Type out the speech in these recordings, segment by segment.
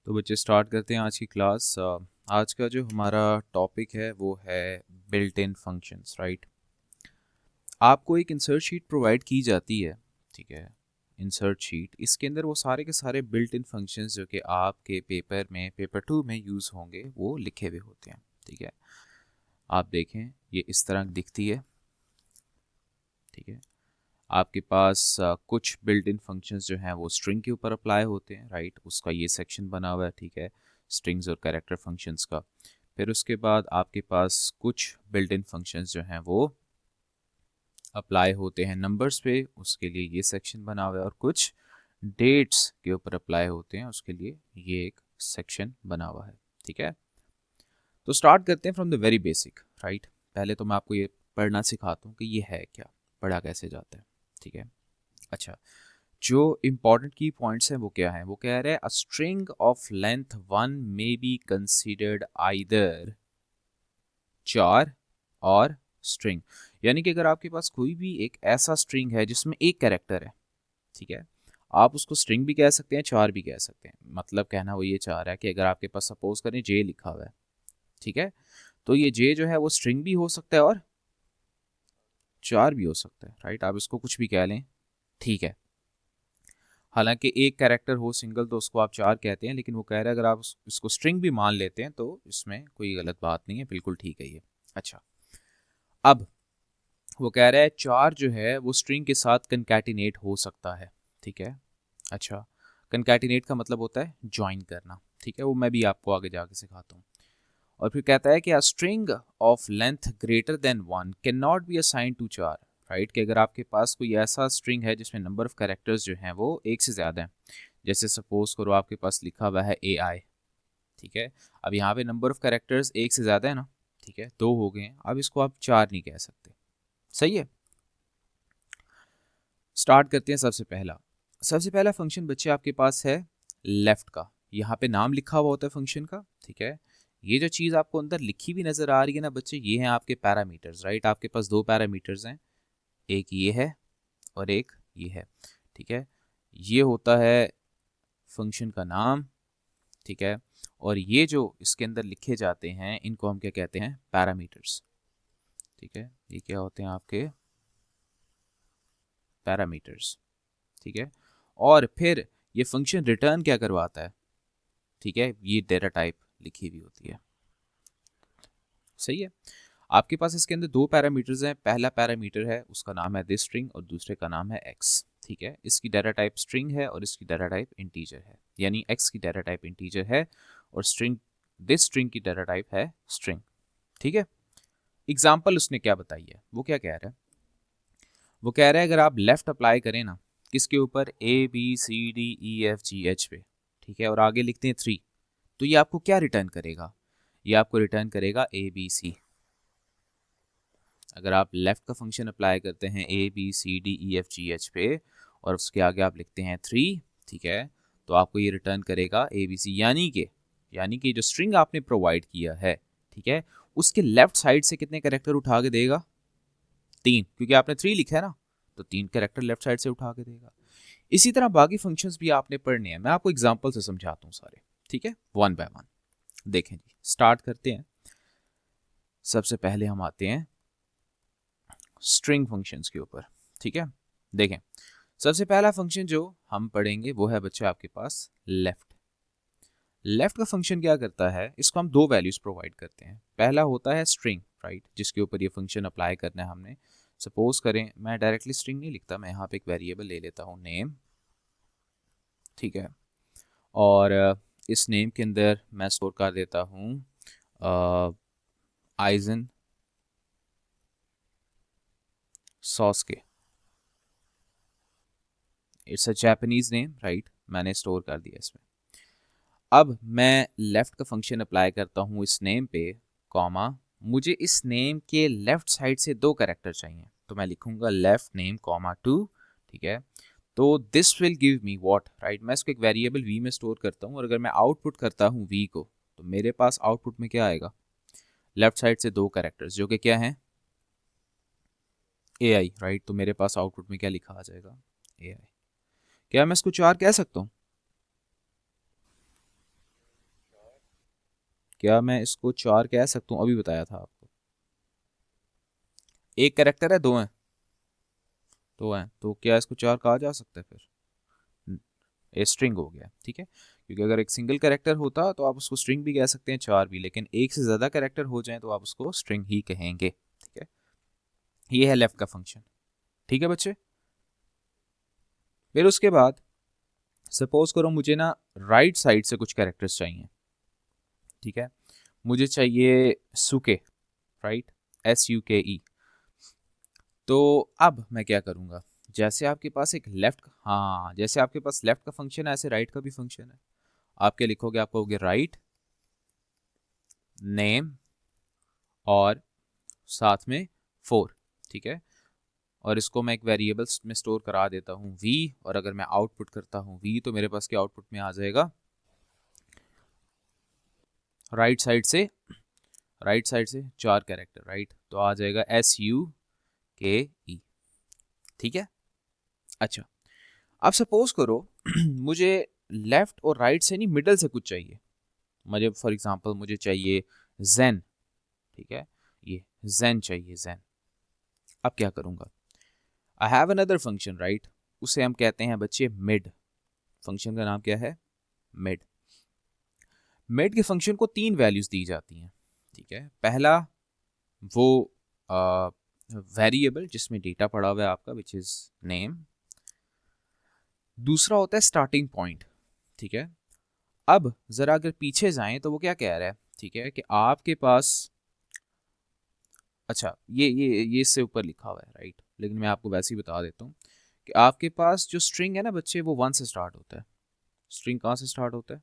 तो बच्चे स्टार्ट करते हैं आज की क्लास। आज का जो हमारा टॉपिक है वो है बिल्ट इन फंक्शंस, राइट। आपको एक इंसर्ट शीट प्रोवाइड की जाती है, ठीक है। इंसर्ट शीट, इसके अंदर वो सारे के सारे बिल्ट इन फंक्शंस जो कि आपके पेपर में पेपर 2 में यूज़ होंगे वो लिखे हुए होते हैं, ठीक है। आप देखें ये इस तरह दिखती है, ठीक है। आपके पास कुछ बिल्ट इन फंक्शंस जो हैं वो स्ट्रिंग के ऊपर अप्लाई होते हैं, राइट। उसका ये सेक्शन बना हुआ है, ठीक है, स्ट्रिंग्स और कैरेक्टर फंक्शंस का। फिर उसके बाद आपके पास कुछ बिल्ट इन फंक्शंस जो हैं वो अप्लाई होते हैं नंबर्स पे, उसके लिए ये सेक्शन बना हुआ है। और कुछ डेट्स के ऊपर अप्लाई होते हैं, उसके लिए ये एक सेक्शन बना हुआ है, ठीक है। तो स्टार्ट करते हैं from the very basic, right. पहले तो मैं आपको ये पढ़ना सिखाता हूँ कि ये है क्या, पढ़ा कैसे जाता है, ठीक है। अच्छा, जो इंपॉर्टेंट की पॉइंट्स हैं वो क्या है, वो कह रहे हैं अ string of length 1 may be considered either चार और स्ट्रिंग। यानी कि अगर आपके पास कोई भी एक ऐसा स्ट्रिंग है जिसमें एक कैरेक्टर है, ठीक है, आप उसको स्ट्रिंग भी कह सकते हैं, चार भी कह सकते हैं। मतलब कहना वो ये चाह रहा है कि अगर आपके पास सपोज करें जे लिखा हुआ है, ठीक है, तो ये जे जो है वो स्ट्रिंग भी हो सकता है और चार भी हो सकता है, राइट। आप इसको कुछ भी कह लें, ठीक है। हालांकि एक कैरेक्टर हो सिंगल तो उसको आप चार कहते हैं, लेकिन वो कह रहे हैं अगर आप इसको स्ट्रिंग भी मान लेते हैं तो इसमें कोई गलत बात नहीं है, बिल्कुल ठीक है ये। अच्छा, अब वो कह रहा है चार जो है वो स्ट्रिंग के साथ कंकैटिनेट हो सकता है, ठीक है। अच्छा, कंकैटिनेट का मतलब होता है ज्वाइन करना, ठीक है, वो मैं भी आपको आगे जाके सिखाता हूँ। और फिर कहता है कि a string of length greater than 1 can not be assign to char, right. कि अगर आपके पास कोई ऐसा स्ट्रिंग है जिसमें नंबर ऑफ कैरेक्टर्स जो हैं वो एक से ज़्यादा हैं, जैसे सपोज करो आपके पास लिखा हुआ है ए आई, ठीक है। अब यहाँ पे नंबर ऑफ कैरेक्टर्स एक से ज़्यादा है ना, ठीक है, दो हो गए हैं, अब इसको आप चार नहीं कह सकते, सही है। स्टार्ट करते हैं। सबसे पहला फंक्शन बच्चे आपके पास है लेफ्ट का। यहाँ पे नाम लिखा हुआ होता है फंक्शन का, ठीक है। ये जो चीज़ आपको अंदर लिखी हुई नज़र आ रही है ना बच्चे, ये हैं आपके पैरामीटर्स, राइट। आपके पास दो पैरामीटर्स हैं, एक ये है और एक ये है, ठीक है। ये होता है फंक्शन का नाम, ठीक है। और ये जो इसके अंदर लिखे जाते हैं इनको हम क्या कहते हैं, पैरामीटर्स, ठीक है। ये क्या होते हैं आपके पैरामीटर्स, ठीक है। और फिर ये फंक्शन रिटर्न क्या करवाता है, ठीक है, ये डेटा टाइप लिखी हुई होती है, सही है। आपके पास इसके अंदर दो पैरामीटर्स हैं, पहला पैरामीटर है उसका नाम है दिस स्ट्रिंग और दूसरे का नाम है एक्स, ठीक है। इसकी डाटा टाइप स्ट्रिंग है और इसकी डाटा टाइप इंटीजर है, यानी एक्स की डाटा टाइप इंटीजर है और स्ट्रिंग दिस स्ट्रिंग की डाटा टाइप है स्ट्रिंग, ठीक है। एग्जाम्पल उसने क्या बताई है, वो क्या कह रहा है, वो कह रहा है अगर आप लेफ्ट अप्लाई करें ना किसके ऊपर, A B C D E F G H पे, ठीक है, और आगे लिखते हैं 3, तो ये आपको क्या रिटर्न करेगा, ये आपको रिटर्न करेगा ए बी सी। अगर आप लेफ्ट का फंक्शन अप्लाई करते हैं A B C D E F G H पे और उसके आगे आप लिखते हैं 3, ठीक है, तो आपको ये रिटर्न करेगा ए बी सी। यानी कि जो स्ट्रिंग आपने प्रोवाइड किया है, ठीक है, उसके लेफ्ट साइड से कितने कैरेक्टर उठा के देगा, 3, क्योंकि आपने 3 लिखा है ना, तो 3 कैरेक्टर लेफ्ट साइड से उठा के देगा। इसी तरह बाकी फंक्शंस भी आपने पढ़ने हैं, मैं आपको एग्जांपल से समझाता हूँ सारे, ठीक है, वन बाय वन। देखें जी, स्टार्ट करते हैं। सबसे पहले हम आते हैं स्ट्रिंग फंक्शंस के ऊपर, ठीक है। देखें, सबसे पहला फंक्शन जो हम पढ़ेंगे वो है बच्चे आपके पास लेफ्ट। लेफ्ट का फंक्शन क्या करता है, इसको हम दो वैल्यूज प्रोवाइड करते हैं। पहला होता है स्ट्रिंग, राइट, जिसके ऊपर ये फंक्शन अप्लाई करना है हमने। सपोज करें मैं डायरेक्टली स्ट्रिंग नहीं लिखता, मैं यहाँ पे एक वेरिएबल ले लेता हूँ नेम, ठीक है। और इस नेम के अंदर मैं स्टोर कर देता हूँ आइजन सॉस्के। It's a Japanese name, right, मैंने स्टोर कर दिया इसमें। अब मैं लेफ्ट का फंक्शन अप्लाई करता हूँ इस नेम पे, कॉमा, मुझे इस नेम के लेफ्ट साइड से दो कैरेक्टर चाहिए, तो मैं लिखूंगा लेफ्ट नेम कॉमा 2, ठीक है। तो this will give me what, right, मैं इसको एक वेरिएबल वी में स्टोर करता हूँ और अगर मैं आउटपुट करता हूँ वी को, तो मेरे पास आउटपुट में क्या आएगा, लेफ्ट साइड से दो कैरेक्टर्स जो कि क्या हैं, ए आई, राइट। तो मेरे पास आउटपुट में क्या लिखा आ जाएगा, ए आई। क्या मैं इसको चार कह सकता हूँ, क्या मैं इसको 4 कह सकता हूँ? अभी बताया था आपको। एक कैरेक्टर है, दो हैं, दो हैं, तो क्या इसको 4 कहा जा सकता है फिर? ए स्ट्रिंग हो गया, ठीक है। क्योंकि अगर एक सिंगल कैरेक्टर होता तो आप उसको स्ट्रिंग भी कह सकते हैं, 4 भी, लेकिन एक से ज़्यादा कैरेक्टर हो जाए तो आप उसको स्ट्रिंग ही कहेंगे, ठीक है। ये है लेफ्ट का फंक्शन, ठीक है बच्चे। फिर उसके बाद सपोज करो मुझे ना राइट साइड से कुछ कैरेक्टर्स चाहिए, ठीक है। मुझे चाहिए सुके, राइट, SUKE। तो अब मैं क्या करूँगा, जैसे आपके पास एक लेफ्ट, हाँ, जैसे आपके पास लेफ्ट का फंक्शन है ऐसे राइट का भी फंक्शन है। आप क्या लिखोगे, आप कहोगे राइट नेम और साथ में 4, ठीक है। और इसको मैं एक वेरिएबल्स में स्टोर करा देता हूँ v, और अगर मैं आउटपुट करता हूँ v तो मेरे पास क्या आउटपुट में आ जाएगा, राइट साइड से, राइट साइड से 4 कैरेक्टर, राइट, तो आ जाएगा SUKE, ठीक है। अच्छा, अब सपोज करो मुझे लेफ्ट और राइट से नहीं, मिडल से कुछ चाहिए। मुझे फॉर एग्जांपल मुझे चाहिए zen, ठीक है, ये zen चाहिए, zen। अब क्या करूँगा, I have another function, right, उसे हम कहते हैं बच्चे मिड। फंक्शन का नाम क्या है, मिड। मिड के फंक्शन को 3 वैल्यूज दी जाती हैं, ठीक है। पहला वो वेरिएबल जिसमें डेटा पड़ा हुआ है आपका, विच इज नेम। दूसरा होता है स्टार्टिंग पॉइंट, ठीक है। अब जरा अगर पीछे जाएं तो वो क्या कह रहा है, ठीक है, कि आपके पास, अच्छा ये इससे ऊपर लिखा हुआ है, राइट, लेकिन मैं आपको वैसे ही बता देता हूँ कि आपके पास जो स्ट्रिंग है ना बच्चे, वो 1 से स्टार्ट होता है। स्ट्रिंग कहाँ से स्टार्ट होता है,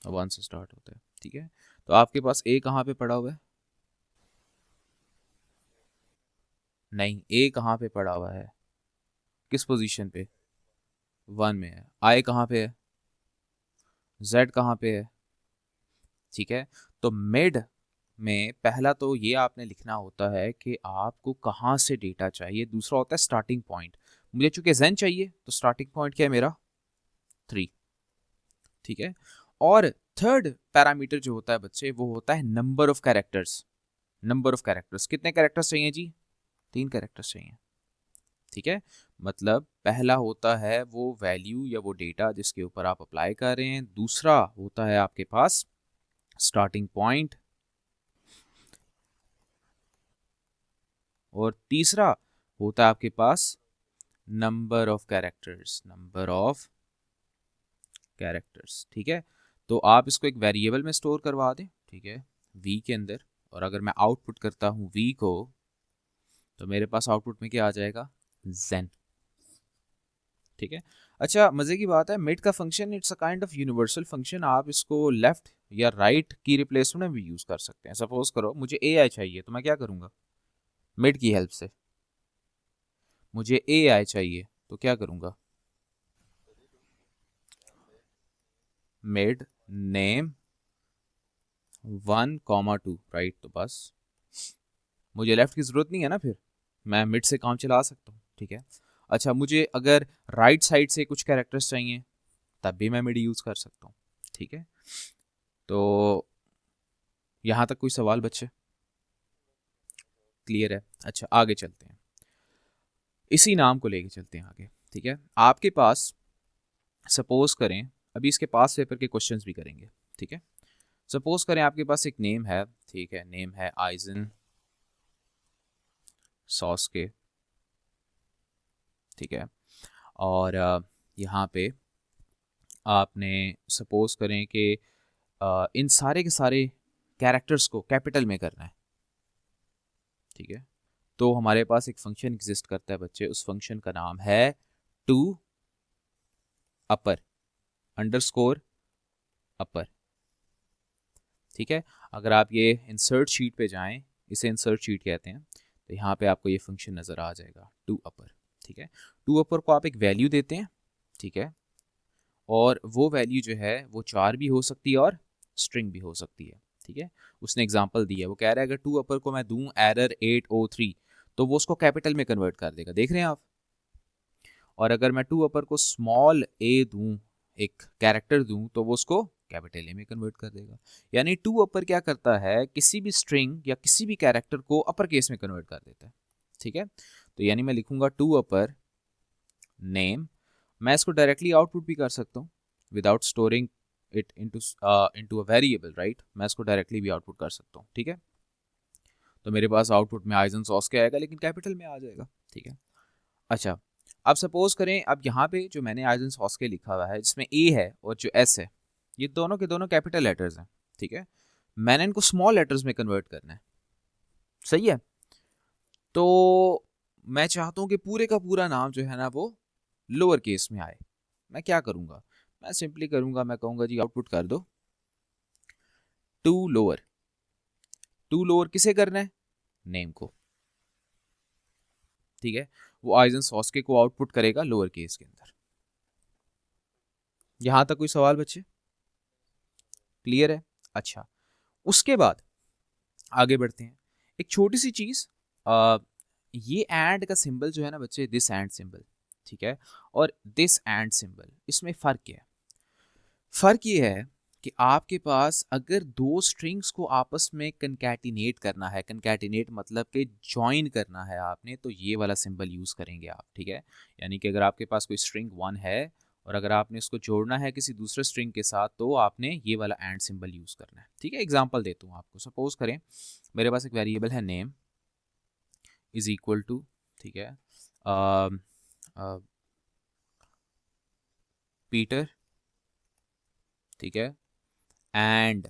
1 से स्टार्ट होता है, ठीक है। तो आपके पास ए कहाँ पे पड़ा हुआ है, नहीं, ए कहाँ पे पड़ा हुआ है, किस पोजीशन पे, 1 में है। आई कहाँ पे है, जेड कहाँ पे है, ठीक है। तो मिड में पहला तो ये आपने लिखना होता है कि आपको कहाँ से डेटा चाहिए। दूसरा होता है स्टार्टिंग पॉइंट। मुझे चूंकि जेन चाहिए तो स्टार्टिंग पॉइंट क्या है मेरा, 3, ठीक है। और थर्ड पैरामीटर जो होता है बच्चे, वो होता है number of characters. Number of characters, कितने कैरेक्टर्स चाहिए जी, 3 कैरेक्टर्स चाहिए, ठीक है। मतलब पहला होता है वो वैल्यू या वो डेटा जिसके ऊपर आप अप्लाई कर रहे हैं। दूसरा होता है आपके पास स्टार्टिंग पॉइंट, और तीसरा होता है आपके पास number of characters, number of characters, ठीक है। तो आप इसको एक वेरिएबल में स्टोर करवा दें, ठीक है, v के अंदर। और अगर मैं आउटपुट करता हूँ v को, तो मेरे पास आउटपुट में क्या आ जाएगा, zen, ठीक है। अच्छा, मजे की बात है, मिड का function it's a kind of universal function. आप इसको लेफ्ट या राइट की रिप्लेसमेंट में भी यूज कर सकते हैं। सपोज करो मुझे ai चाहिए, तो मैं क्या करूंगा, मिड की हेल्प से। मुझे ai चाहिए तो क्या करूंगा, मिड नेम 1, 2, राइट। तो बस मुझे लेफ्ट की ज़रूरत नहीं है ना, फिर मैं मिड से काम चला सकता हूँ, ठीक है। अच्छा, मुझे अगर राइट साइड से कुछ कैरेक्टर्स चाहिए तब भी मैं मिड यूज़ कर सकता हूँ, ठीक है। तो यहाँ तक कोई सवाल बच्चे, क्लियर है? अच्छा, आगे चलते हैं, इसी नाम को लेके चलते हैं आगे, ठीक है। आपके पास सपोज करें, अभी इसके पास पेपर के क्वेश्चंस भी करेंगे, ठीक है। सपोज करें आपके पास एक नेम है, ठीक है, नेम है आइजन सॉस के, ठीक है। और यहाँ पे आपने सपोज करें कि इन सारे के सारे कैरेक्टर्स को कैपिटल में करना है, ठीक है। तो हमारे पास एक फंक्शन एग्जिस्ट करता है बच्चे, उस फंक्शन का नाम है टू अपर अंडरस्कोर अपर, ठीक है। अगर आप ये इंसर्ट शीट पे जाएं, इसे इंसर्ट शीट कहते हैं, तो यहाँ पे आपको ये फंक्शन नज़र आ जाएगा, टू अपर, ठीक है। टू अपर को आप एक वैल्यू देते हैं, ठीक है, और वो वैल्यू जो है वो 4 भी हो सकती है और स्ट्रिंग भी हो सकती है, ठीक है। उसने एग्जांपल दिया, वो कह रहा है अगर टू अपर को मैं दूं एरर 803, तो वो उसको कैपिटल में कन्वर्ट कर देगा, देख रहे हैं आप। और अगर मैं टू अपर को स्मॉल ए दूं, एक कैरेक्टर दूं, तो वो उसको कैपिटल ए में कन्वर्ट कर देगा। यानी टू अपर क्या करता है, किसी भी स्ट्रिंग या किसी भी कैरेक्टर को अपर केस में कन्वर्ट कर देता है। ठीक है, तो यानी मैं लिखूंगा टू अपर नेम, मैं इसको डायरेक्टली आउटपुट भी कर सकता हूँ without storing it into a variable, right. मैं इसको डायरेक्टली भी आउटपुट कर सकता हूँ। ठीक है, तो मेरे पास आउटपुट में आइजन सॉस के आएगा, लेकिन कैपिटल में आ जाएगा। ठीक है, अच्छा, अब सपोज करें, अब यहाँ पे जो मैंने आइजन सॉस के लिखा हुआ है, जिसमें ए है और जो एस है, ये दोनों के दोनों कैपिटल लेटर्स हैं। ठीक है, मैंने इनको स्मॉल लेटर्स में कन्वर्ट करना है। सही है, तो मैं चाहता हूँ कि पूरे का पूरा नाम जो है ना वो लोअर केस में आए। मैं क्या करूँगा, मैं सिंपली करूँगा, मैं कहूँगा जी आउटपुट कर दो टू लोअर। टू लोअर किसे करना है, नेम को। ठीक है, वो आइजन सॉस के को आउटपुट करेगा लोअर केस के अंदर। यहां तक कोई सवाल बच्चे, क्लियर है? अच्छा, उसके बाद आगे बढ़ते हैं। एक छोटी सी चीज, ये एंड का सिंबल जो है ना बच्चे, दिस एंड सिंबल, ठीक है, और दिस एंड सिंबल, इसमें फर्क क्या है? फर्क ये है कि आपके पास अगर दो स्ट्रिंग्स को आपस में कंकैटिनेट करना है, कंकैटिनेट मतलब कि ज्वाइन करना है आपने, तो ये वाला सिंबल यूज़ करेंगे आप। ठीक है, यानी कि अगर आपके पास कोई स्ट्रिंग वन है और अगर आपने इसको जोड़ना है किसी दूसरे स्ट्रिंग के साथ, तो आपने ये वाला एंड सिंबल यूज़ करना है। ठीक है, एग्जांपल देता हूँ आपको। सपोज करें मेरे पास एक वेरिएबल है नेम इज इक्वल टू, ठीक है, पीटर, ठीक है, एंड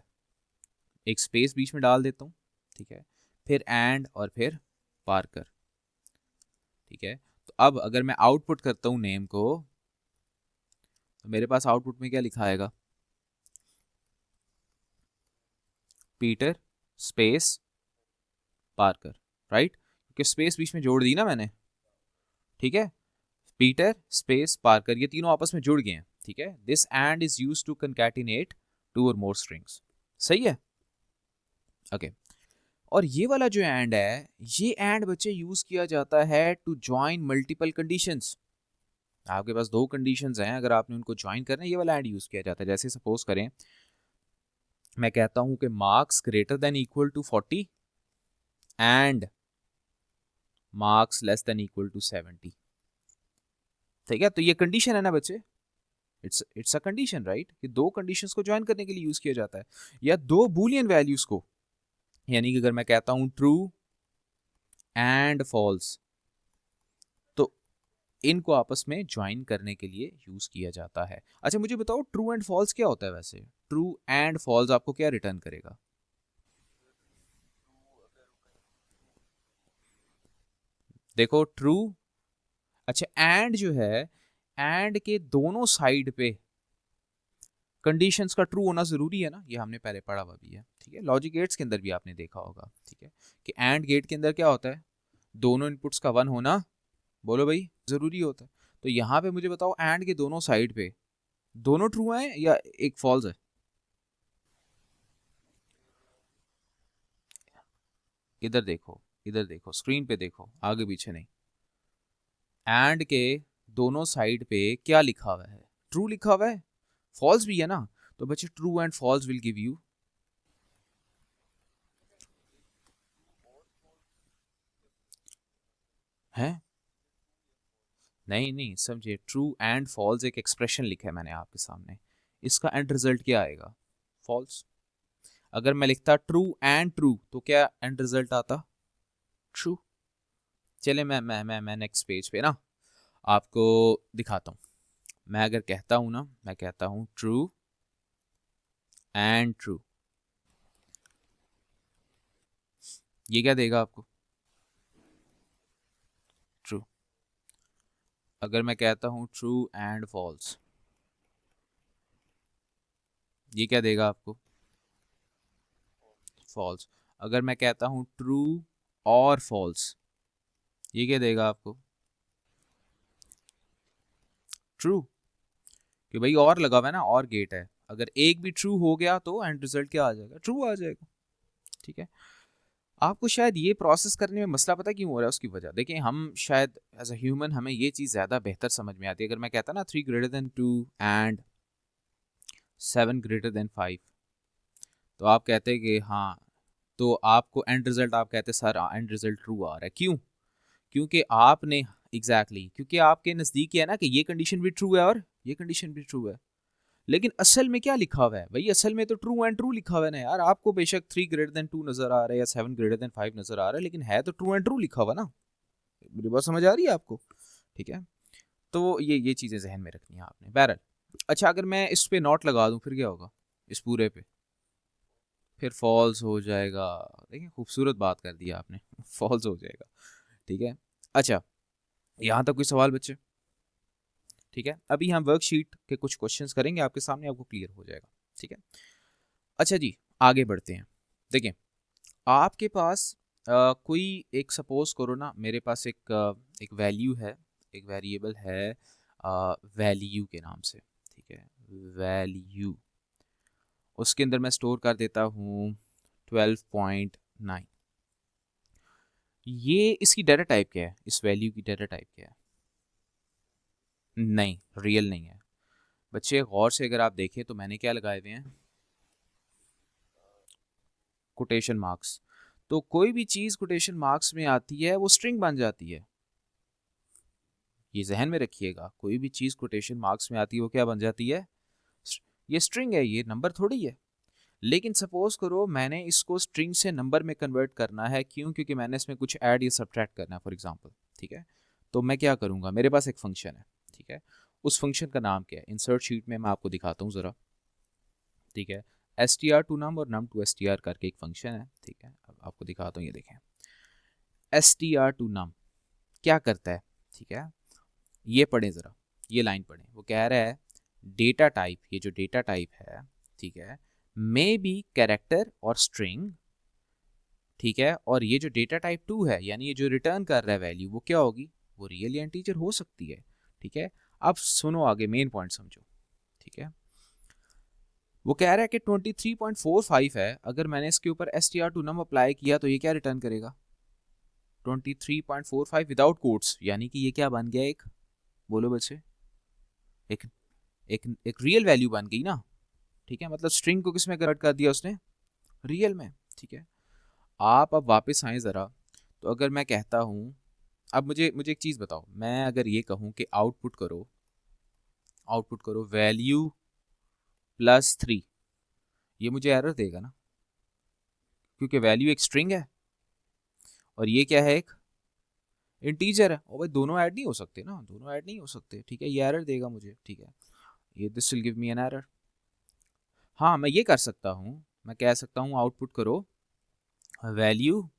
एक स्पेस बीच में डाल देता हूँ। ठीक है, फिर एंड और फिर पार्कर। ठीक है, तो अब अगर मैं आउटपुट करता हूँ नेम को, तो मेरे पास आउटपुट में क्या लिखा आएगा, पीटर स्पेस पार्कर, राइट, क्योंकि स्पेस बीच में जोड़ दी ना मैंने। ठीक है, पीटर स्पेस पार्कर, ये तीनों आपस में जुड़ गए हैं। ठीक है, this and is use to concatenate two और मोर स्ट्रिंग्स। सही है, ओके। और ये वाला जो एंड है, ये एंड बच्चे यूज किया जाता है टू ज्वाइन मल्टीपल कंडीशंस। आपके पास दो कंडीशंस हैं, अगर आपने उनको ज्वाइन करना है, ये वाला एंड यूज किया जाता है। जैसे सपोज करें मैं कहता हूं कि marks greater than equal to 40 and marks less than equal to 70। ठीक है, तो ये कंडीशन है ना बच्चे, इट्स अ कंडीशन, राइट, कि दो कंडीशंस को ज्वाइन करने के लिए यूज किया जाता है, या दो बूलियन वैल्यूज को। यानी कि अगर मैं कहता हूं ट्रू एंड फॉल्स, तो इनको आपस में ज्वाइन करने के लिए यूज किया जाता है। अच्छा, मुझे बताओ ट्रू एंड फॉल्स क्या होता है वैसे? ट्रू एंड फॉल्स आपको क्या रिटर्न करेगा? देखो ट्रू, अच्छा, एंड जो है, एंड के दोनों साइड पे कंडीशंस का ट्रू होना जरूरी है ना, ये हमने पहले पढ़ा हुआ भी है। ठीक है, लॉजिक गेट्स के अंदर भी आपने देखा होगा। ठीक है, कि एंड गेट के अंदर क्या होता है, दोनों इनपुट्स का वन होना, बोलो भाई, जरूरी होता है। तो यहाँ पे मुझे बताओ एंड के दोनों साइड पे दोनों ट्रू हैं या एक फॉल्स है? इधर देखो, इधर देखो, स्क्रीन पे देखो, आगे पीछे नहीं। एंड के दोनों साइड पे क्या लिखा हुआ है? ट्रू लिखा हुआ है, फॉल्स भी है ना। तो बच्चे true and false will give you, है, नहीं नहीं समझे, ट्रू एंड फॉल्स एक एक्सप्रेशन लिखा है मैंने आपके सामने, इसका एंड रिजल्ट क्या आएगा? फॉल्स। अगर मैं लिखता ट्रू एंड ट्रू, तो क्या एंड रिजल्ट आता? ट्रू। चले मैं नेक्स्ट पेज पे ना आपको दिखाता हूँ। मैं अगर कहता हूँ ना, मैं कहता हूँ ट्रू एंड ट्रू, ये क्या देगा आपको? ट्रू। अगर मैं कहता हूँ ट्रू एंड फॉल्स, ये क्या देगा आपको? फॉल्स। अगर मैं कहता हूँ ट्रू और फॉल्स, ये क्या देगा आपको? ट्रू, कि भाई और लगा हुआ है ना, और गेट है, अगर एक भी ट्रू हो गया तो एंड रिजल्ट क्या आ जाएगा? ट्रू आ जाएगा। ठीक है, आपको शायद ये प्रोसेस करने में मसला पता क्यों हो रहा है? उसकी वजह देखिए, हम शायद एज अ ह्यूमन हमें ये चीज़ ज़्यादा बेहतर समझ में आती है। अगर मैं कहता ना 3 greater than 2 and 7 greater than 5, तो आप कहते हैं कि हाँ, तो आपको एंड रिजल्ट, आप कहते हैं सर एंड रिजल्ट ट्रू आ रहा है। क्यों? क्योंकि आपने क्योंकि आपके नज़दीक है ना कि ये कंडीशन भी ट्रू है और ये कंडीशन भी ट्रू है। लेकिन असल में क्या लिखा हुआ है भाई? असल में तो ट्रू एंड ट्रू लिखा हुआ है ना यार। आपको बेशक 3 ग्रेटर देन 2 नजर आ रहा है या 7 ग्रेटर देन 5 नजर आ रहा है, लेकिन है तो ट्रू एंड ट्रू लिखा हुआ ना। मेरी बात समझ आ रही है आपको? ठीक है, तो ये चीज़ें जहन में रखनी है आपने। बहरहाल, अच्छा, अगर मैं इस पे नॉट लगा दूं फिर क्या होगा? इस पूरे पे फिर फॉल्स हो जाएगा। देखिए, खूबसूरत बात कर दी आपने। फॉल्स हो जाएगा। ठीक है, अच्छा, यहाँ तक कोई सवाल बच्चे? ठीक है, अभी हम वर्कशीट के कुछ क्वेश्चंस करेंगे आपके सामने, आपको क्लियर हो जाएगा। ठीक है, अच्छा जी, आगे बढ़ते हैं। देखिए, आपके पास कोई एक, सपोज करो ना, मेरे पास एक वैल्यू है, एक वेरिएबल है वैल्यू के नाम से। ठीक है, वैल्यू, उसके अंदर मैं स्टोर कर देता हूँ 12.9। ये इसकी डाटा टाइप क्या है? इस वैल्यू की डाटा टाइप क्या है? नहीं, रियल नहीं है। बच्चे गौर से अगर आप देखें तो मैंने क्या लगाए हुए हैं? Quotation marks. तो कोई भी चीज़ कोटेशन मार्क्स में आती है वो स्ट्रिंग बन जाती है। ये जहन में रखिएगा, कोई भी चीज़ कोटेशन मार्क्स में आती है वो क्या बन जाती है? ये स्ट्रिंग है, ये नंबर थोड़ी है। लेकिन सपोज करो मैंने इसको स्ट्रिंग से नंबर में कन्वर्ट करना है। क्यों? क्योंकि मैंने इसमें कुछ ऐड या सब्ट्रैक्ट करना है, फॉर एग्जांपल। ठीक है, तो मैं क्या करूँगा? मेरे पास एक फंक्शन है। ठीक है, उस फंक्शन का नाम क्या है? इंसर्ट शीट में मैं आपको दिखाता हूँ ज़रा। ठीक है, str2num और num2str करके एक फंक्शन है। ठीक है, अब आपको दिखाता हूँ, ये देखें। str2num क्या करता है? ठीक है, ये पढ़ें ज़रा, ये लाइन पढ़ें। वो कह रहा है डेटा टाइप, ये जो डेटा टाइप है, ठीक है, मे बी कैरेक्टर और स्ट्रिंग। ठीक है, और ये जो डेटा टाइप 2 है, यानी ये जो रिटर्न कर रहा है वैल्यू, वो क्या होगी? वो रियल या इंटीजर हो सकती है। ठीक है, अब सुनो आगे, मेन पॉइंट समझो। ठीक है, वो कह रहा है कि 23.45 है, अगर मैंने इसके ऊपर str2num अप्लाई किया तो ये क्या रिटर्न करेगा? 23.45 विदाउट कोट्स, यानी कि ये क्या बन गया? एक, बोलो बच्चे, एक एक एक रियल वैल्यू बन गई ना। ठीक है, मतलब स्ट्रिंग को किस में कन्वर्ट कर दिया उसने? रियल में। ठीक है, आप अब वापस आए ज़रा। तो अगर मैं कहता हूँ, अब मुझे मुझे एक चीज़ बताओ, मैं अगर ये कहूँ कि आउटपुट करो वैल्यू +3, ये मुझे एरर देगा ना, क्योंकि वैल्यू एक स्ट्रिंग है और ये क्या है? एक इंटीजर है। और भाई दोनों ऐड नहीं हो सकते ना, दोनों ऐड नहीं हो सकते। ठीक है, ये एरर देगा मुझे। ठीक है, ये this will give me an error. हाँ, मैं ये कर सकता हूँ, मैं कह सकता हूँ आउटपुट करो वैल्यू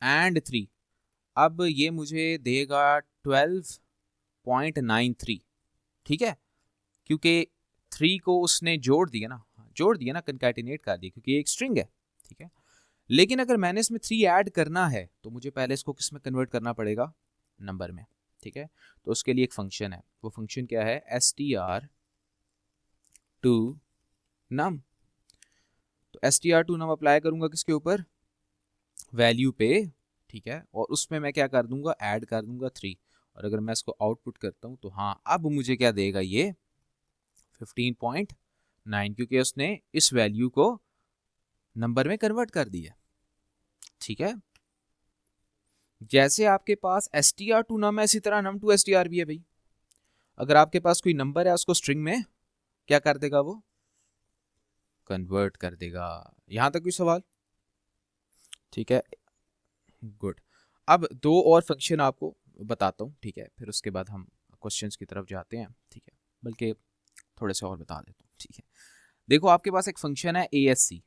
एंड 3। अब ये मुझे देगा 12.93। ठीक है, क्योंकि 3 को उसने जोड़ दिया ना, कंकैटिनेट कर दिया, क्योंकि ये एक स्ट्रिंग है। ठीक है, लेकिन अगर मैंने इसमें 3 ऐड करना है तो मुझे पहले इसको किस में कन्वर्ट करना पड़ेगा? नंबर में। ठीक है, तो उसके लिए एक फंक्शन है। वो फंक्शन क्या है? str2num। तो str2num अप्लाई करूंगा किसके ऊपर? वैल्यू पे। ठीक है, और उसमें मैं क्या कर दूंगा? ऐड कर दूंगा 3। और अगर मैं इसको आउटपुट करता हूं तो हाँ, अब मुझे क्या देगा? ये 15.9, क्योंकि उसने इस वैल्यू को नंबर में कन्वर्ट कर दिया। ठीक है, जैसे आपके पास str2num है, इसी तरह num2str भी है भाई। अगर आपके पास कोई नंबर है, उसको स्ट्रिंग में क्या कर देगा? वो कन्वर्ट कर देगा। यहां तक कोई सवाल? ठीक है, गुड। अब दो और फंक्शन आपको बताता हूँ। ठीक है, फिर उसके बाद हम क्वेश्चंस की तरफ जाते हैं। ठीक है, बल्कि थोड़े से और बता देता हूँ। ठीक है, देखो, आपके पास एक फंक्शन है ASC,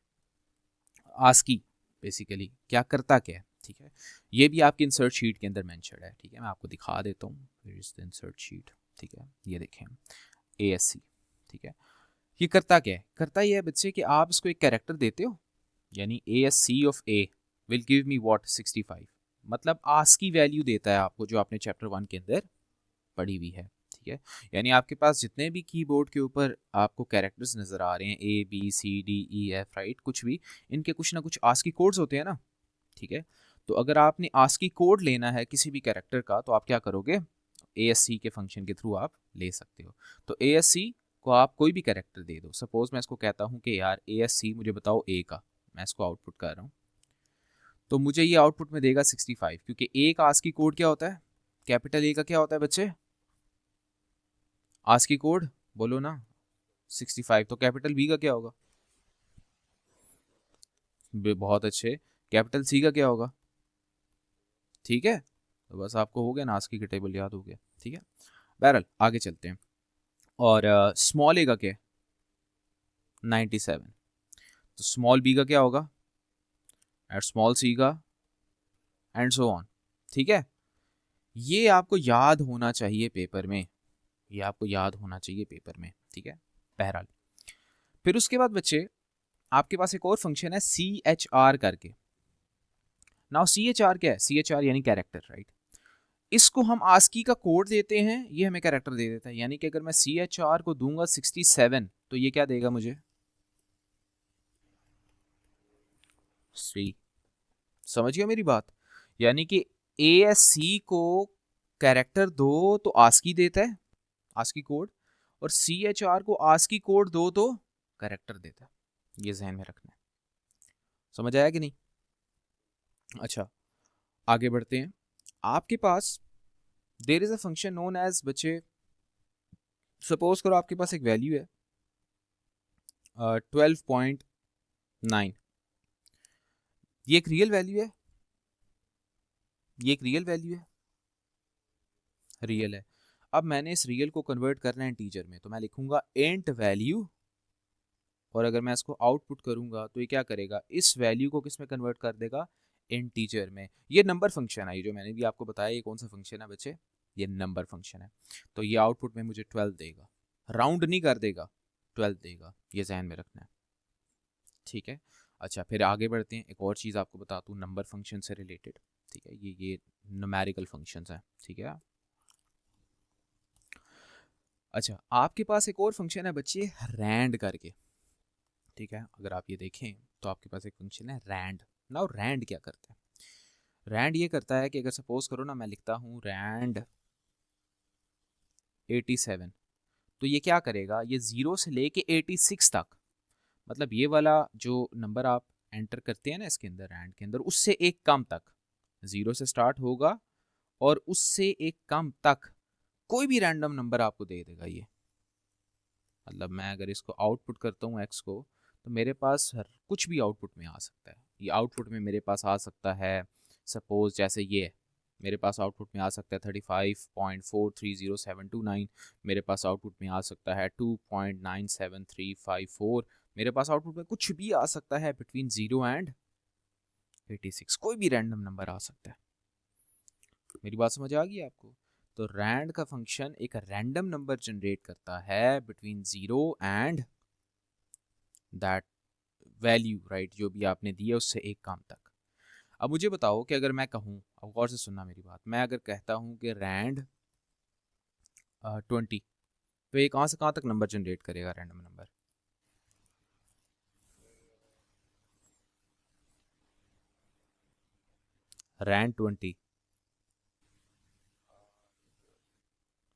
आस्की। बेसिकली क्या करता क्या है? ठीक है, ये भी आपकी इंसर्ट शीट के अंदर मेंशन है। ठीक है, मैं आपको दिखा देता हूँ, फिर इज द इंसर्ट शीट। ठीक है, ये देखें, ASC। ठीक है, ये करता क्या है? करता ये है बच्चे कि आप इसको एक कैरेक्टर देते हो, यानी ASC of A will give me what? 65। मतलब आस्की वैल्यू देता है आपको, जो आपने चैप्टर 1 के अंदर पढ़ी हुई है। ठीक है, यानी आपके पास जितने भी कीबोर्ड के ऊपर आपको कैरेक्टर्स नज़र आ रहे हैं, ABCDEF, राइट, कुछ भी, इनके कुछ ना कुछ आस्की कोड्स होते हैं ना। ठीक है, तो अगर आपने आस्की कोड लेना है किसी भी कैरेक्टर का, तो आप क्या करोगे? ASC के फंक्शन के थ्रू आप ले सकते हो। तो ASC को आप कोई भी कैरेक्टर दे दो, सपोज मैं इसको कहता हूँ कि यार ASC मुझे बताओ ए का, मैं इसको आउटपुट कर रहा हूँ, तो मुझे ये आउटपुट में देगा 65, क्योंकि ए का आस्की कोड क्या होता है, कैपिटल ए का क्या होता है बच्चे, आस्की कोड बोलो ना 65, तो कैपिटल बी का क्या होगा, बहुत अच्छे, कैपिटल सी का क्या होगा, ठीक है, तो बस आपको हो गया ना, आस्की का टेबल याद हो गया, ठीक है। बहरहाल आगे चलते हैं, और स्मॉल ए का क्या है 97, तो स्मॉल बी का क्या होगा, एंड स्मॉल सी का, एंड सो ऑन, ठीक है। ये आपको याद होना चाहिए पेपर में, ये आपको याद होना चाहिए पेपर में, ठीक है। बहरहाल फिर उसके बाद बच्चे आपके पास एक और फंक्शन है CHR करके। नाउ CHR क्या है, CHR यानी कैरेक्टर, राइट। इसको हम आस्की का कोड देते हैं, ये हमें कैरेक्टर दे देता है, यानी कि अगर मैं CHR को दूंगा 67, तो ये क्या देगा मुझे, सी, समझ गया मेरी बात, यानी कि ASC को कैरेक्टर दो तो आस्की देता है, आस्की कोड, और CHR को आस्की कोड दो तो कैरेक्टर देता है, ये जहन में रखना है, समझ आया कि नहीं। अच्छा आगे बढ़ते हैं, आपके पास there is a function known as, बच्चे सपोज करो आपके पास एक वैल्यू है 12.9, ये एक रियल वैल्यू है, ये एक रियल वैल्यू है, रियल है। अब मैंने इस रियल को कन्वर्ट करना है इंटीजर में, तो मैं लिखूंगा इंट वैल्यू, और अगर मैं इसको आउटपुट करूंगा तो ये क्या करेगा, इस वैल्यू को किस में कन्वर्ट कर देगा, इंटीजर में। ये नंबर फंक्शन है, ये जो मैंने भी आपको बताया, ये कौन सा फंक्शन है बच्चे, ये नंबर फंक्शन है। तो ये आउटपुट में मुझे 12 देगा, राउंड नहीं कर देगा, 12 देगा, ये जहन में रखना है, ठीक है। अच्छा फिर आगे बढ़ते हैं, एक और चीज़ आपको बताता हूँ नंबर फंक्शन से रिलेटेड, ठीक है, ये न्यूमेरिकल फंक्शंस हैं, ठीक है। अच्छा आपके पास एक और फंक्शन है बच्चे रैंड करके, ठीक है। अगर आप ये देखें तो आपके पास एक फंक्शन है रैंड। नाउ रैंड क्या करता है, रैंड ये करता है कि अगर सपोज करो ना मैं लिखता हूँ रैंड 87, तो ये क्या करेगा, ये 0 से लेके 86 तक, मतलब ये वाला जो नंबर आप एंटर करते हैं ना इसके अंदर, रैंड के अंदर, उससे एक कम तक, 0 से स्टार्ट होगा और उससे एक कम तक कोई भी रैंडम नंबर आपको दे देगा ये। मतलब मैं अगर इसको आउटपुट करता हूँ एक्स को, तो मेरे पास कुछ भी आउटपुट में आ सकता है, ये आउटपुट में मेरे पास आ सकता है, सपोज जैसे ये मेरे पास आउटपुट में आ सकता है 35.430729, मेरे पास आउटपुट में आ सकता है 2.97354, मेरे पास आउटपुट में कुछ भी आ सकता है बिटवीन 0 एंड 86, कोई भी रैंडम नंबर आ सकता है। मेरी बात समझ आ गई आपको। तो रैंड का फंक्शन एक रैंडम नंबर जनरेट करता है between 0 and that value, right, जो भी आपने दी है उससे एक काम तक। अब मुझे बताओ कि अगर मैं कहूँ, अब गौर से सुनना मेरी बात, मैं अगर कहता हूँ कि रैंड 20, तो ये कहाँ से कहाँ तक नंबर जनरेट करेगा, रैंडम नंबर, रैंड 20,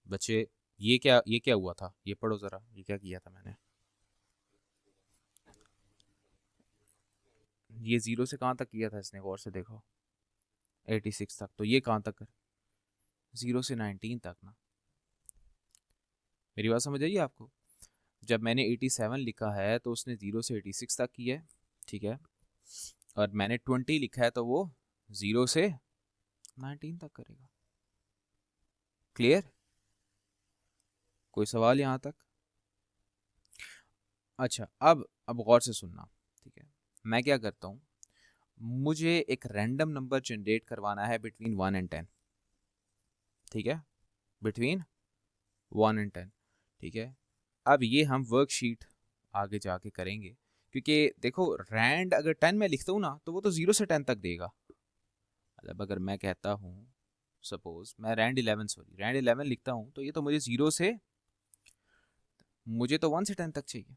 बच्चे ये क्या हुआ था, ये पढ़ो ज़रा, ये क्या किया था मैंने, ये 0 से कहाँ तक किया था इसने, गौर से देखो 86 तक, तो ये कहाँ तक, 0 से 19 तक ना। मेरी बात समझ आई आपको, जब मैंने 87 लिखा है तो उसने 0 से 86 तक किया है, ठीक है, और मैंने 20 लिखा है तो वो 0 से 19 तक करेगा। क्लियर, कोई सवाल यहाँ तक। अच्छा अब गौर से सुनना, ठीक है, मैं क्या करता हूँ, मुझे एक रैंडम नंबर जनरेट करवाना है बिटवीन 1 एंड 10, ठीक है, बिटवीन 1 एंड 10, ठीक है। अब ये हम वर्कशीट आगे जाके करेंगे, क्योंकि देखो रैंड अगर 10 में लिखता हूँ ना तो वो तो 0 से 10 तक देगा। मतलब अगर मैं कहता हूँ, सपोज मैं रैंड 11 लिखता हूँ, तो ये तो मुझे 0 से, मुझे तो 1 से 10 तक चाहिए,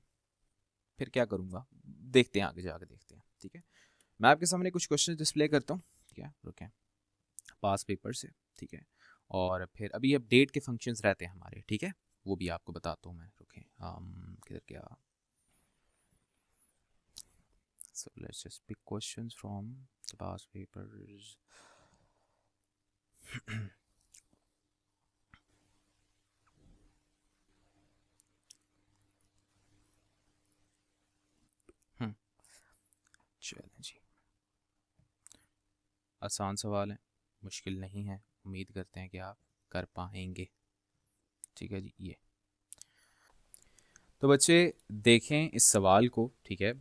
फिर क्या करूँगा, देखते हैं आगे जाके देखते हैं, ठीक है। मैं आपके सामने कुछ क्वेश्चन डिस्प्ले करता हूँ, ठीक है, रुकें, पास पेपर से, ठीक है, और फिर अभी अपडेट के फंक्शंस रहते हैं हमारे, ठीक है, वो भी आपको बताता हूँ मैं, रुके किधर गया। So let's just pick questions from the past papers. चलें जी, आसान सवाल है, मुश्किल नहीं है, उम्मीद करते हैं कि आप कर पाएंगे। ठीक है जी, ये तो बच्चे देखें इस सवाल को, ठीक है।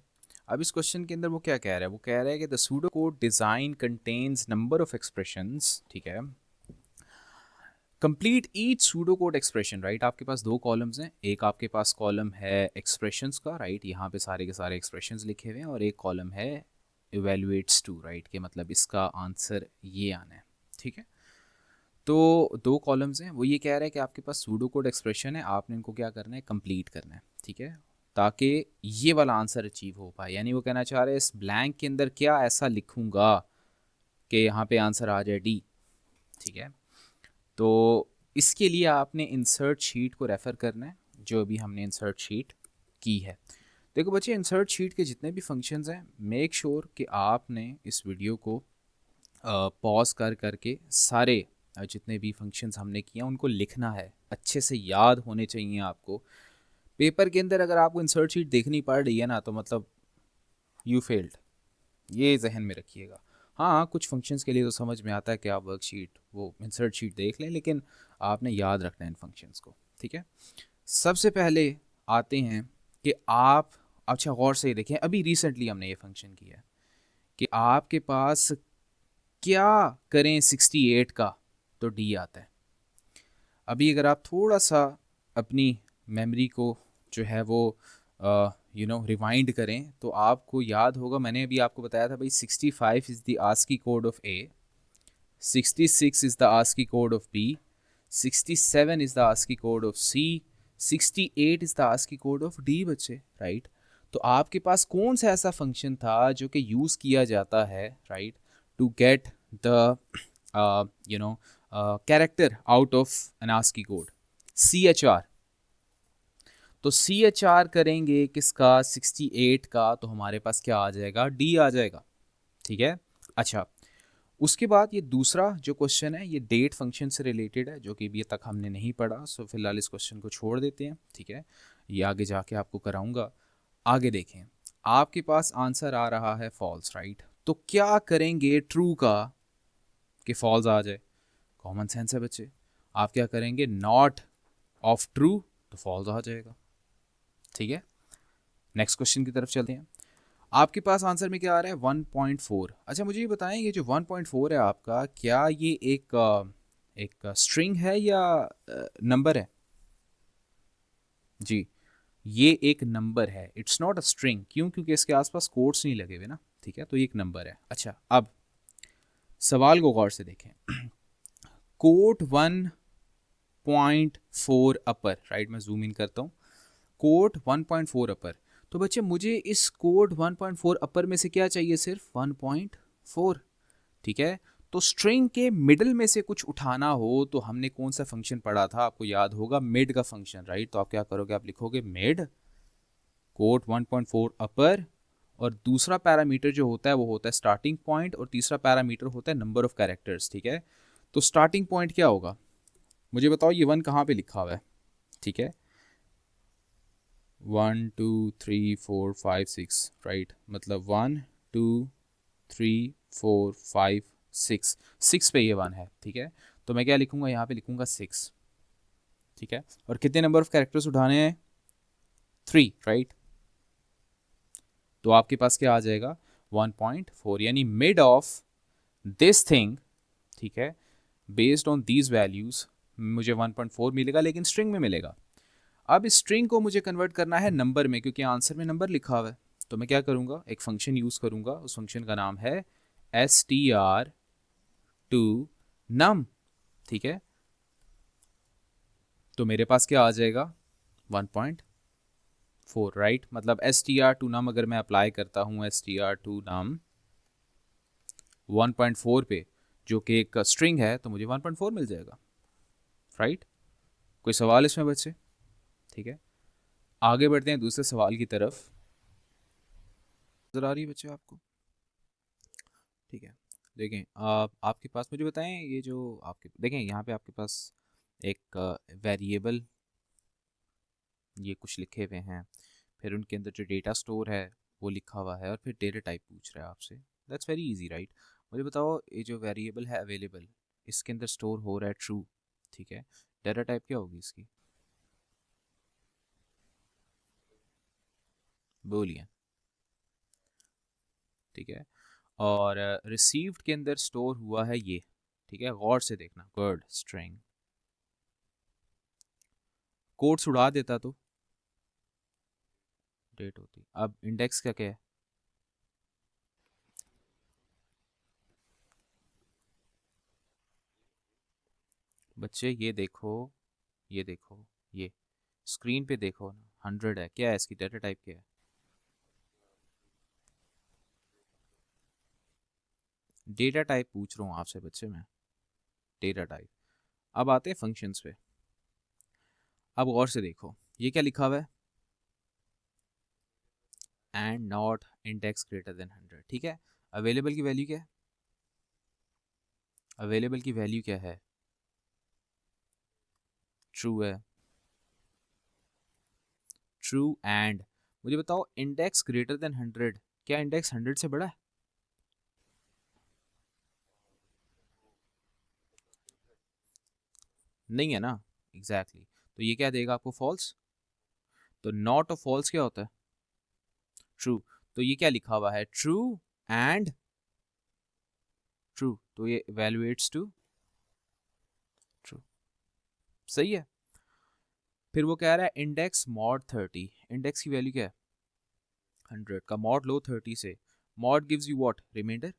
अब इस क्वेश्चन के अंदर वो क्या कह रहा है, वो कह रहा है कि the pseudo code design contains number of expressions, ठीक है। Complete each pseudo code expression, right. आपके पास दो कॉलम्स हैं, एक आपके पास कॉलम है एक्सप्रेशंस का, राइट, यहाँ पे सारे के सारे एक्सप्रेशंस लिखे हुए हैं, और एक कॉलम है इवेल्युएट्स टू, राइट, के मतलब इसका आंसर ये आना है, ठीक है। तो दो कॉलम्स हैं, वो ये कह रहा है कि आपके पास सूडो कोड एक्सप्रेशन है, आपने इनको क्या करना है, कंप्लीट करना है, ठीक है, ताकि ये वाला आंसर अचीव हो पाए। यानी वो कहना चाह रहे हैं इस ब्लैंक के अंदर क्या ऐसा लिखूंगा कि यहाँ पे आंसर आ जाए डी, ठीक है। तो इसके लिए आपने इंसर्ट शीट को रेफ़र करना है, जो अभी हमने इंसर्ट शीट की है। देखो बच्चे, इंसर्ट शीट के जितने भी फंक्शंस हैं, मेक श्योर कि आपने इस वीडियो को पॉज कर करके सारे जितने भी फंक्शंस हमने किए हैं उनको लिखना है, अच्छे से याद होने चाहिए आपको। पेपर के अंदर अगर आपको इंसर्ट शीट देखनी पड़ रही है ना, तो मतलब यू फेल्ड, ये जहन में रखिएगा। हाँ, कुछ फंक्शंस के लिए तो समझ में आता है कि आप वर्कशीट वो इंसर्ट शीट देख लें, लेकिन आपने याद रखना है इन फंक्शंस को, ठीक है। सबसे पहले आते हैं कि आप, अच्छा गौर से देखें, अभी रिसेंटली हमने ये फंक्शन किया है कि आपके पास क्या करें 68 का, तो डी आता है। अभी अगर आप थोड़ा सा अपनी मेमोरी को जो है वो रिवाइंड करें, तो आपको याद होगा, मैंने अभी आपको बताया था भाई 65 is the ASCII code of A, 66 is the ASCII code of B, 67 is the ASCII code of C, 68 is the ASCII code of D बच्चे, राइट। तो आपके पास कौन सा ऐसा फंक्शन था जो कि यूज़ किया जाता है, right, to get the character out of an ASCII code, CHR। तो CHR करेंगे किसका, 68 का, तो हमारे पास क्या आ जाएगा, डी आ जाएगा, ठीक है। अच्छा, उसके बाद ये दूसरा जो क्वेश्चन है, ये डेट फंक्शन से रिलेटेड है, जो कि अभी तक हमने नहीं पढ़ा, सो फिलहाल इस क्वेश्चन को छोड़ देते हैं, ठीक है। ये आगे जाके आपको कराऊंगा। आगे देखें, आपके पास आंसर आ रहा है फॉल्स, राइट। तो क्या करेंगे ट्रू का कि फॉल्स आ जाए, कॉमन सेंस है बच्चे। आप क्या करेंगे, नॉट ऑफ ट्रू, तो फॉल्स आ जाएगा, ठीक है। नेक्स्ट क्वेश्चन की तरफ चलते हैं। आपके पास आंसर में क्या आ रहा है, 1.4। अच्छा मुझे ये बताएं, ये जो 1.4 है आपका, क्या ये एक स्ट्रिंग है या नंबर है? जी, ये एक नंबर है, इट्स नॉट अ स्ट्रिंग। क्यों? क्योंकि इसके आसपास कोट्स नहीं लगे हुए ना, ठीक है, तो ये एक नंबर है। अच्छा, अब सवाल को गौर से देखें। कोट 1.4 अपर, राइट, मैं जूम इन करता हूँ, कोट 1.4 अपर। तो बच्चे मुझे इस कोड 1.4 अपर में से क्या चाहिए, सिर्फ 1.4, ठीक है। तो स्ट्रिंग के मिडल में से कुछ उठाना हो तो हमने कौन सा फंक्शन पढ़ा था, आपको याद होगा, मिड का फंक्शन, राइट। तो आप क्या करोगे, आप लिखोगे मिड कोट 1.4 अपर, और दूसरा पैरामीटर जो होता है वो होता है स्टार्टिंग पॉइंट, और तीसरा पैरामीटर होता है नंबर ऑफ कैरेक्टर्स, ठीक है। तो स्टार्टिंग पॉइंट क्या होगा, मुझे बताओ, ये 1 कहाँ पे लिखा हुआ है, ठीक है, 1 2 3 4 5 6, राइट, मतलब 1 2 3 4 5 6, 6 पे ये 1 है, ठीक है। तो मैं क्या लिखूंगा, यहाँ पे लिखूंगा 6, ठीक है। और कितने नंबर ऑफ कैरेक्टर्स उठाने हैं, 3, राइट। तो आपके पास क्या आ जाएगा, 1.4, यानी मिड ऑफ दिस थिंग, ठीक है, बेस्ड ऑन दीज वैल्यूज मुझे 1.4 मिलेगा, लेकिन स्ट्रिंग में मिलेगा। अब इस स्ट्रिंग को मुझे कन्वर्ट करना है नंबर में, क्योंकि आंसर में नंबर लिखा हुआ है। तो मैं क्या करूंगा, एक फंक्शन यूज करूंगा, उस फंक्शन का नाम है str to num, ठीक है। तो मेरे पास क्या आ जाएगा, 1.4, राइट। मतलब str to num अगर मैं अप्लाई करता हूं, str to num 1.4 पे, जो कि एक स्ट्रिंग है, तो मुझे 1.4 मिल जाएगा, राइट। कोई सवाल इसमें बच्चे? ठीक है, आगे बढ़ते हैं दूसरे सवाल की तरफ। नजर आ रही है बच्चे आपको? ठीक है, देखें आप, आपके पास मुझे बताएं, ये जो आपके देखें यहाँ पे आपके पास एक वेरिएबल ये कुछ लिखे हुए हैं, फिर उनके अंदर जो डेटा स्टोर है वो लिखा हुआ है, और फिर डेटा टाइप पूछ रहा है आपसे। That's very easy right. मुझे बताओ ये जो वेरिएबल है अवेलेबल, इसके अंदर स्टोर हो रहा है ट्रू, ठीक है, डेटा टाइप क्या होगी इसकी? बोलिए। ठीक है, और रिसीव्ड के अंदर स्टोर हुआ है ये, ठीक है, गौर से देखना, वर्ड स्ट्रिंग। कोड्स उड़ा देता तो डेट होती। अब इंडेक्स का क्या है? बच्चे ये देखो, ये देखो, ये स्क्रीन पे देखो ना, 100 है, क्या है इसकी डेटा टाइप क्या है? डेटा टाइप पूछ रहा हूँ आपसे बच्चे मैं, डेटा टाइप। अब आते हैं फंक्शंस पे। अब गौर से देखो, ये क्या लिखा हुआ है? And not index greater than 100, ठीक है। अवेलेबल की वैल्यू क्या है? अवेलेबल की वैल्यू क्या है? ट्रू है। ट्रू एंड, मुझे बताओ इंडेक्स ग्रेटर देन 100, क्या इंडेक्स 100 से बड़ा है? नहीं है ना, एग्जैक्टली exactly। तो ये क्या देगा आपको? फॉल्स। तो नॉट और फॉल्स क्या होता है? ट्रू। तो ये क्या लिखा हुआ है? ट्रू एंड ट्रू, तो ये इवेलुएट्स टू ट्रू। सही है। फिर वो कह रहा है इंडेक्स मॉड 30, इंडेक्स की वैल्यू क्या है? 100 का मॉड लो 30 से। Mod gives you what? Remainder.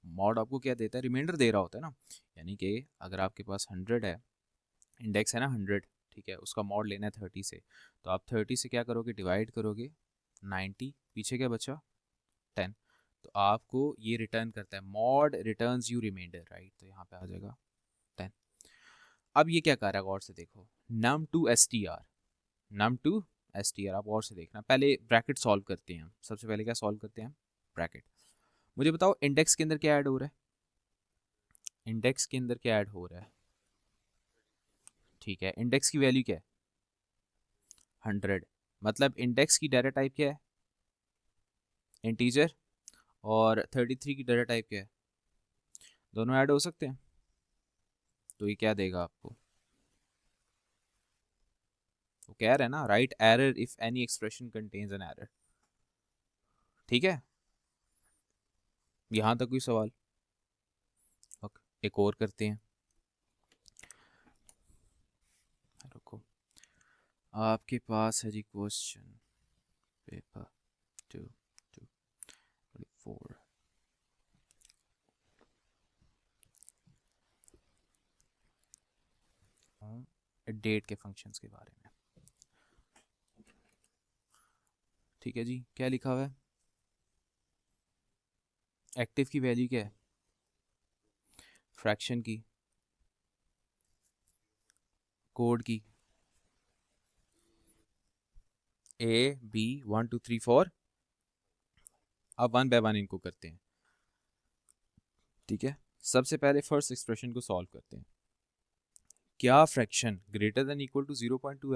Mod आपको क्या देता है? रिमाइंडर दे रहा होता है ना। यानी कि अगर आपके पास 100 है, इंडेक्स है ना 100, ठीक है, उसका मॉड लेना है 30 से, तो आप 30 से क्या करोगे? डिवाइड करोगे 90, पीछे क्या बचा? 10। तो आपको ये रिटर्न करता है, mod returns you remainder, right, तो यहाँ पे आ जाएगा 10। अब ये क्या कर रहा है? गौर से देखो, num to S T R, num to S T R, आप गौर से देखना, पहले ब्रैकेट सॉल्व करते हैं हम। सबसे पहले क्या सॉल्व करते हैं हम? ब्रैकेट। मुझे बताओ इंडेक्स के अंदर क्या ऐड हो रहा है? इंडेक्स के अंदर क्या ऐड हो रहा है? ठीक है, इंडेक्स की वैल्यू क्या है? 100। मतलब इंडेक्स की डाटा टाइप क्या है? इंटीजर। और 33 की डाटा टाइप क्या है? दोनों ऐड हो सकते हैं। तो ये क्या देगा आपको? वो कह रहा है ना, right error if any expression contains an error. ठीक है, यहां तक कोई सवाल? ओके, एक और करते हैं। रुको, आपके पास है जी क्वेश्चन पेपर 2 4। डेट के फंक्शंस के बारे में। ठीक है जी, क्या लिखा हुआ है? एक्टिव की वैल्यू क्या है? फ्रैक्शन की, कोड की, ए बी 1 2 3 4। अब वन बाय वन इनको करते हैं। ठीक है, सबसे पहले फर्स्ट एक्सप्रेशन को सॉल्व करते हैं। क्या fraction greater than equal to 0.2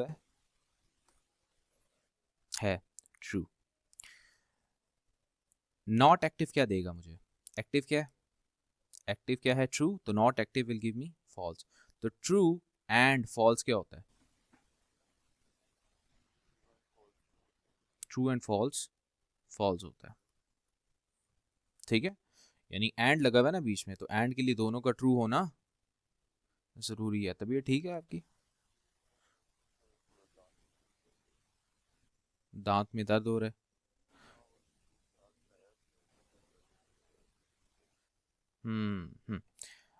है? ट्रू। नॉट एक्टिव क्या देगा मुझे? एक्टिव क्या है? एक्टिव क्या है? ट्रू। तो not active will give me false. तो ट्रू एंड फॉल्स क्या होता है? ट्रू एंड फॉल्स फॉल्स होता है। ठीक है, यानी एंड लगा हुआ है ना बीच में, तो एंड के लिए दोनों का ट्रू होना जरूरी है, तभी ये ठीक है आपकी। दांत में दर्द हो रहा है?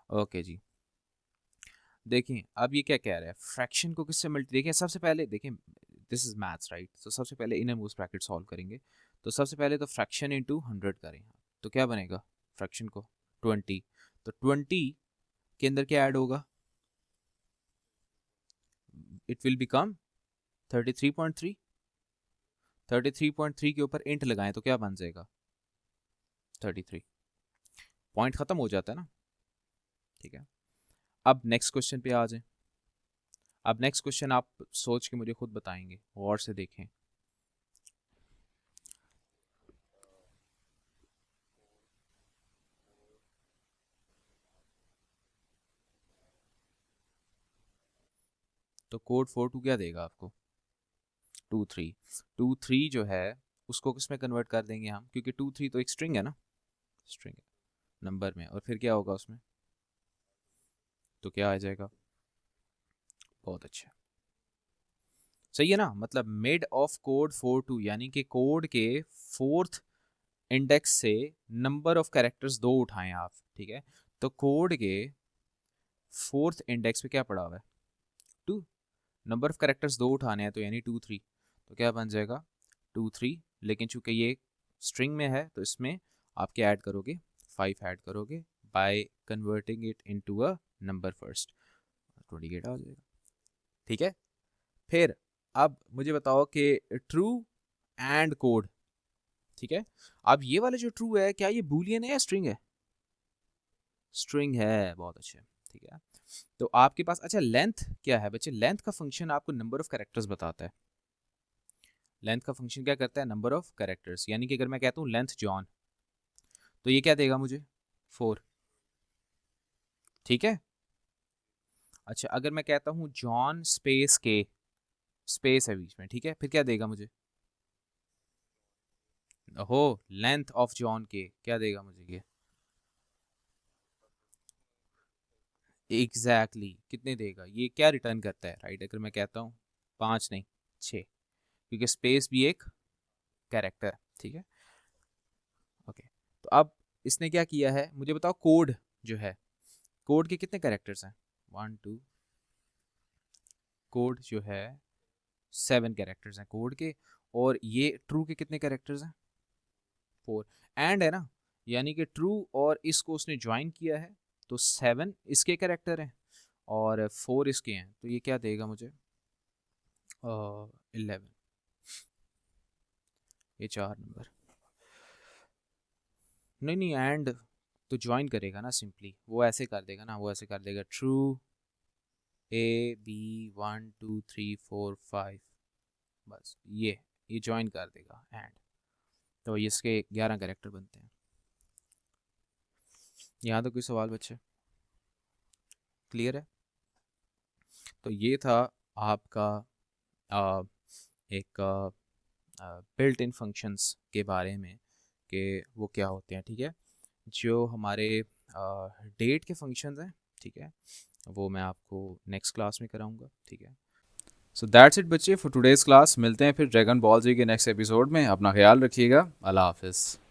ओके जी। देखिए अब ये क्या कह रहा है, फ्रैक्शन को किससे मल्टी, देखिए सबसे पहले देखिए, दिस इज मैथ्स राइट, तो सबसे पहले इनरमोस्ट ब्रैकेट सॉल्व करेंगे। तो सबसे पहले तो फ्रैक्शन इंटू 100 करें, तो क्या बनेगा फ्रैक्शन को? 20। तो 20 के अंदर क्या ऐड होगा? इट विल बिकम 33.3, 33.3 के ऊपर इंट लगाएं तो क्या बन जाएगा? 33। पॉइंट खत्म हो जाता है ना, ठीक है। अब नेक्स्ट क्वेश्चन पे आ जाएं। अब नेक्स्ट क्वेश्चन आप सोच के मुझे खुद बताएंगे, गौर से देखें। तो कोड 42 क्या देगा आपको? 23। 23 जो है उसको किस में कन्वर्ट कर देंगे हम, क्योंकि 23 तो एक स्ट्रिंग है ना, स्ट्रिंग है नंबर में, और फिर क्या होगा उसमें? तो क्या आ जाएगा? बहुत अच्छा, सही है ना। मतलब मिड ऑफ कोड 42, यानी कि कोड के फोर्थ इंडेक्स से नंबर ऑफ कैरेक्टर्स 2 उठाएं आप, ठीक है। तो कोड के फोर्थ इंडेक्स पे क्या पड़ा हुआ है? 2। नंबर ऑफ कैरेक्टर्स 2 उठाने हैं, तो यानी 2 3। तो क्या बन जाएगा? 2 3। लेकिन चूंकि ये स्ट्रिंग में है तो इसमें आप क्या ऐड करोगे? 5 ऐड करोगे by converting it into a number first. 28 आ जाएगा, ठीक है। फिर अब मुझे बताओ कि ट्रू एंड कोड, ठीक है। अब ये वाला जो ट्रू है, क्या ये बूलियन है या स्ट्रिंग है? स्ट्रिंग है, बहुत अच्छे, ठीक है। तो आपके पास अच्छा लेंथ क्या है बच्चे? लेंथ का फंक्शन आपको नंबर ऑफ कैरेक्टर्स बताता है। लेंथ का फंक्शन क्या करता है? Number of characters. यानी कि अगर मैं कहता हूँ लेंथ जॉन, तो ये क्या देगा मुझे? 4, ठीक है। अच्छा अगर मैं कहता हूँ जॉन स्पेस के, स्पेस है बीच में, ठीक है, फिर क्या देगा मुझे? हो, लेंथ ऑफ जॉन के क्या देगा मुझे ये? एग्जैक्टली exactly, कितने देगा ये? क्या रिटर्न करता है, राइट? अगर मैं कहता हूँ 5 नहीं 6, क्योंकि स्पेस भी एक कैरेक्टर है, ठीक है। ओके, तो अब इसने क्या किया है मुझे बताओ? कोड जो है, कोड के कितने कैरेक्टर्स हैं? 1 2, कोड जो है 7 कैरेक्टर्स हैं कोड के। और ये ट्रू के कितने कैरेक्टर्स हैं? 4। एंड है ना, यानी कि ट्रू और इसको उसने ज्वाइन किया है, तो 7 इसके कैरेक्टर हैं और 4 इसके हैं, तो ये क्या देगा मुझे? 11। ये 4 नंबर। नहीं नहीं, एंड तो ज्वाइन करेगा ना सिंपली, वो ऐसे कर देगा ना, वो ऐसे कर देगा ट्रू ए बी 1 2 3 4 5, बस ये ज्वाइन कर देगा एंड, तो इसके 11 कैरेक्टर बनते हैं। यहाँ तो कोई सवाल बच्चे? क्लियर है? तो ये था आपका आ, एक बिल्ट इन फंक्शंस के बारे में कि वो क्या होते हैं, ठीक है। जो हमारे डेट के फंक्शंस हैं, ठीक है, वो मैं आपको नेक्स्ट क्लास में कराऊंगा, ठीक है। सो दैट्स इट बच्चे फॉर टुडेज़ क्लास। मिलते हैं फिर ड्रैगन बॉल जी के नेक्स्ट एपिसोड में। अपना ख्याल रखिएगा। अल्लाह हाफिज़।